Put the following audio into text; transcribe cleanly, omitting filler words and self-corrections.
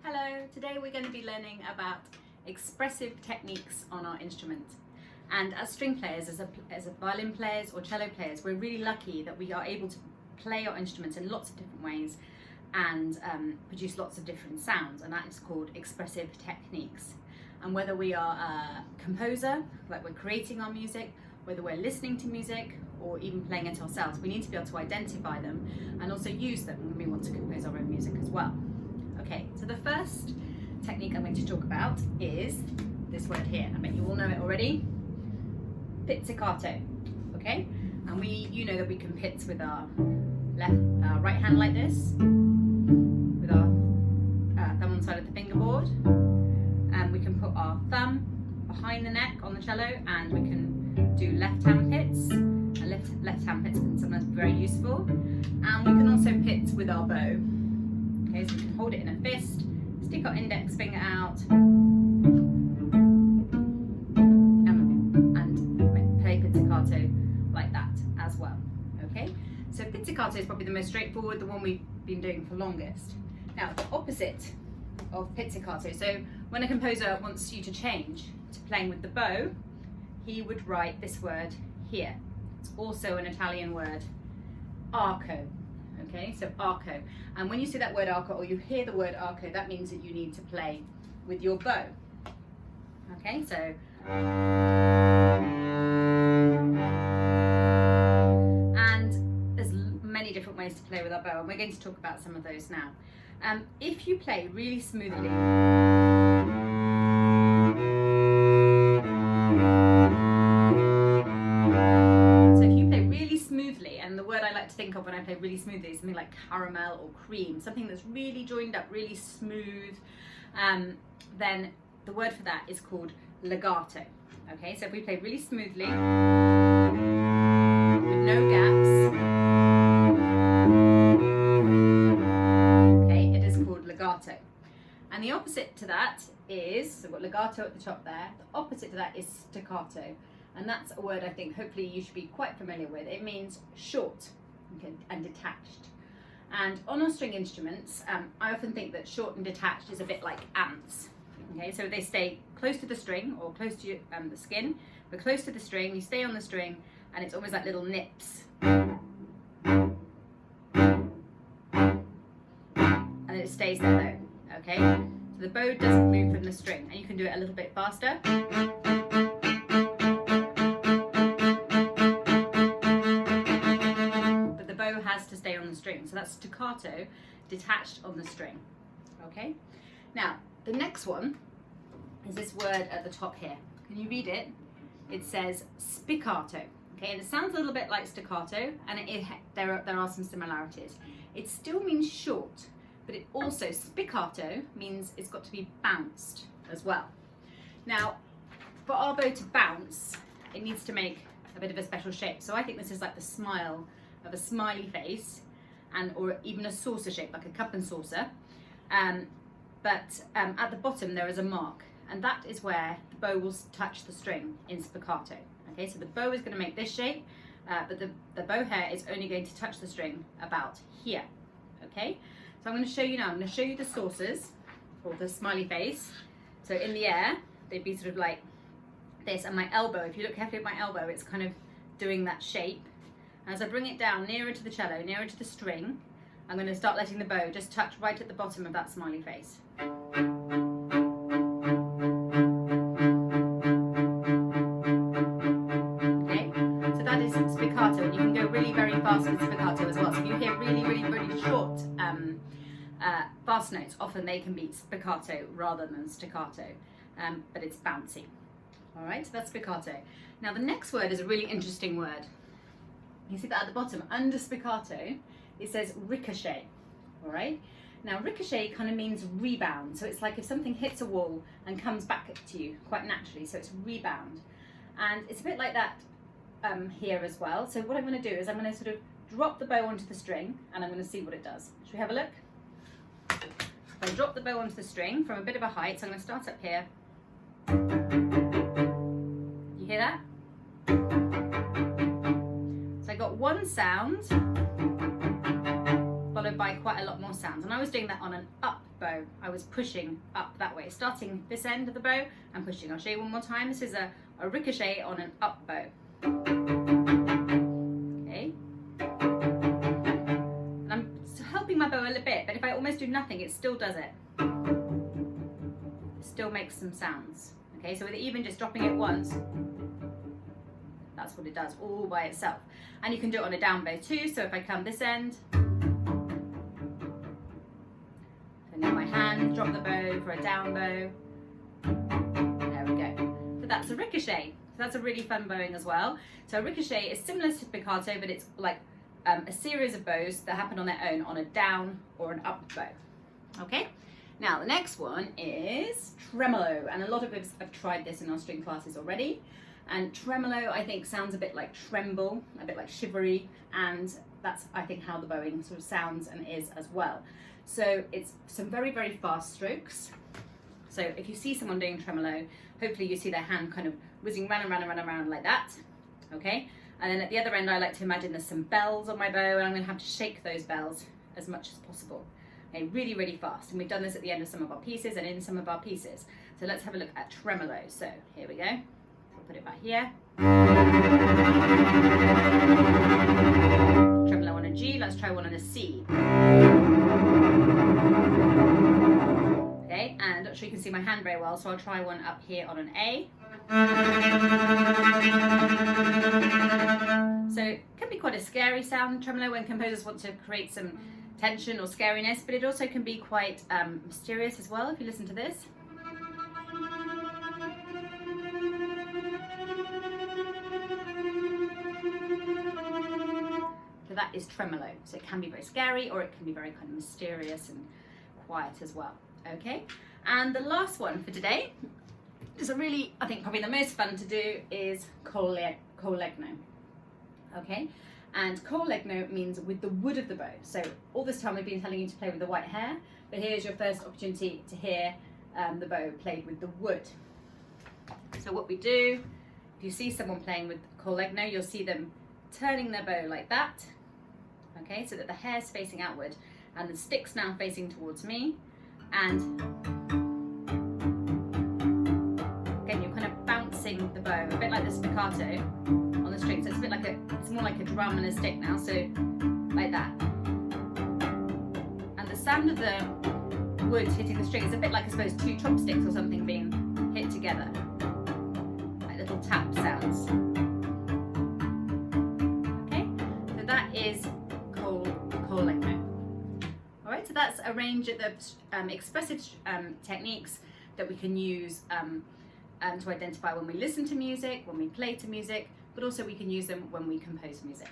Hello, today we're going to be learning about expressive techniques on our instrument. And as string players, as violin players or cello players, we're really lucky that we are able to play our instruments in lots of different ways and produce lots of different sounds, and that is called expressive techniques. And whether we are a composer, like we're creating our music, whether we're listening to music or even playing it ourselves, we need to be able to identify them and also use them when we want to compose our own music as well. Okay, so the first technique I'm going to talk about is this word here. I bet you all know it already. Pizzicato. Okay, and you know that we can pitz with our right hand like this, with our thumb on the side of the fingerboard, and we can put our thumb behind the neck on the cello, and we can do left hand pits, and left hand pits can sometimes be very useful, and we can also pitz with our bow. Okay, so we can hold it in a fist, stick our index finger out, and play pizzicato like that as well. Okay, so pizzicato is probably the most straightforward, the one we've been doing for longest. Now, the opposite of pizzicato, so when a composer wants you to change to playing with the bow, he would write this word here. It's also an Italian word, arco. Okay, so arco. And when you see that word arco, or you hear the word arco, that means that you need to play with your bow. Okay, so and there's many different ways to play with our bow, and we're going to talk about some of those now. If you play really smoothly, and the word I like to think of when I play really smoothly is something like caramel or cream, something that's really joined up, really smooth, then the word for that is called legato. Okay, so if we play really smoothly, with no gaps, okay, it is called legato. And the opposite to that is, so we've got legato at the top there, the opposite to that is staccato. And that's a word I think hopefully you should be quite familiar with. It means short and detached. And on our string instruments, I often think that short and detached is a bit like ants. Okay, so they stay close to the string or close to the skin, but close to the string, you stay on the string, and it's almost like little nips. And it stays there though, okay? So the bow doesn't move from the string, and you can do it a little bit faster. Has to stay on the string, so that's staccato, detached on the string. Okay, now the next one is this word at the top here. Can you read it? It says spiccato. Okay, and it sounds a little bit like staccato, and there are some similarities. It still means short, but it also, spiccato means it's got to be bounced as well. Now, for our bow to bounce, it needs to make a bit of a special shape. So I think this is like the smile of a smiley face, or even a saucer shape, like a cup and saucer. But at the bottom there is a mark, and that is where the bow will touch the string in spiccato. Okay, so the bow is going to make this shape, but the bow hair is only going to touch the string about here. Okay, so I'm going to show you now. I'm going to show you the saucers, or the smiley face. So in the air, they'd be sort of like this, and my elbow, if you look carefully at my elbow, it's kind of doing that shape. As I bring it down nearer to the cello, nearer to the string, I'm going to start letting the bow just touch right at the bottom of that smiley face. Okay, so that is spiccato, and you can go really very fast with spiccato as well. So if you hear really, really, really short fast notes, often they can be spiccato rather than staccato, but it's bouncy. All right, so that's spiccato. Now the next word is a really interesting word. You see that at the bottom, under spiccato, it says ricochet, all right? Now, ricochet kind of means rebound. So it's like if something hits a wall and comes back to you quite naturally, so it's rebound. And it's a bit like that here as well. So what I'm going to do is I'm going to sort of drop the bow onto the string, and I'm going to see what it does. Should we have a look? I drop the bow onto the string from a bit of a height, so I'm going to start up here. You hear that? So I got one sound, followed by quite a lot more sounds. And I was doing that on an up bow. I was pushing up that way, starting this end of the bow and pushing. I'll show you one more time. This is a ricochet on an up bow. Okay. And I'm helping my bow a little bit, but if I almost do nothing, it still does it. It still makes some sounds. Okay, so with even just dropping it once, that's what it does all by itself. And you can do it on a down bow too. So if I come this end, and then my hand, drop the bow for a down bow. There we go. So that's a ricochet. So that's a really fun bowing as well. So a ricochet is similar to spiccato, but it's like a series of bows that happen on their own on a down or an up bow. Okay. Now the next one is tremolo, and a lot of us have tried this in our string classes already. And tremolo, I think, sounds a bit like tremble, a bit like shivery, and that's, I think, how the bowing sort of sounds and is as well. So it's some very, very fast strokes. So if you see someone doing tremolo, hopefully you see their hand kind of whizzing round and round and round and round like that, okay? And then at the other end, I like to imagine there's some bells on my bow, and I'm gonna have to shake those bells as much as possible. Okay, really, really fast. And we've done this at the end of some of our pieces and in some of our pieces. So let's have a look at tremolo. So here we go. I'll put it back here. Tremolo on a G, let's try one on a C. Okay, and I'm not sure you can see my hand very well, so I'll try one up here on an A. So it can be quite a scary sound, tremolo, when composers want to create some tension or scariness, but it also can be quite mysterious as well if you listen to this. So that is tremolo. So it can be very scary, or it can be very kind of mysterious and quiet as well. Okay, and the last one for today is a really, I think probably the most fun to do, is collegno. Okay, and collegno means with the wood of the bow. So all this time we've been telling you to play with the white hair, but here's your first opportunity to hear the bow played with the wood. So what we do, if you see someone playing with collegno, you'll see them turning their bow like that, okay, so that the hair's facing outward and the stick's now facing towards me, and again you're kind of bouncing the bow, a bit like the spiccato on the string. So it's a bit like it's more like a drum and a stick now, so like that. And the sound of the wood hitting the string is a bit like, I suppose, two chopsticks or something being hit together, like little tap sounds. Okay, so that is collegno. All right, so that's a range of the expressive techniques that we can use to identify when we listen to music, when we play to music, but also we can use them when we compose music.